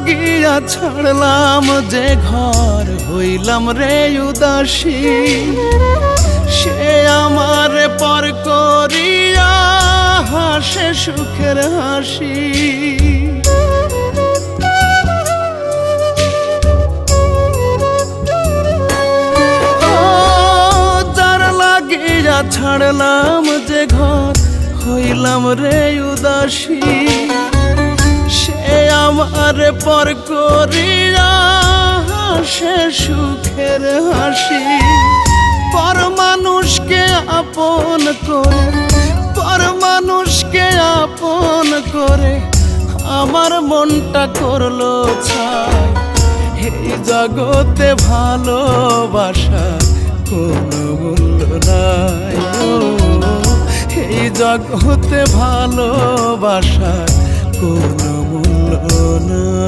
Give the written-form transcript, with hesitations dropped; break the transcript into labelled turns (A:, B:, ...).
A: গিয়া ছাড়লাম যে ঘর, হইলাম রে উদাসী। সে আমার পর করিয়া হাসে সুখের হাসি। যার লাগিয়া ছাড়লাম যে ঘর, হইলাম রে উদাসী। সে আমার পর করিয়া হাসে সুখের হাসি। পর মানুষকে আপন করে, পর মানুষকে আপন করে আমার মনটা করলো ছাই। এই জগতে ভালোবাসা কোনো মূল্য নাই। এই জগতে ভালোবাসা কোনো মূল্য নাই।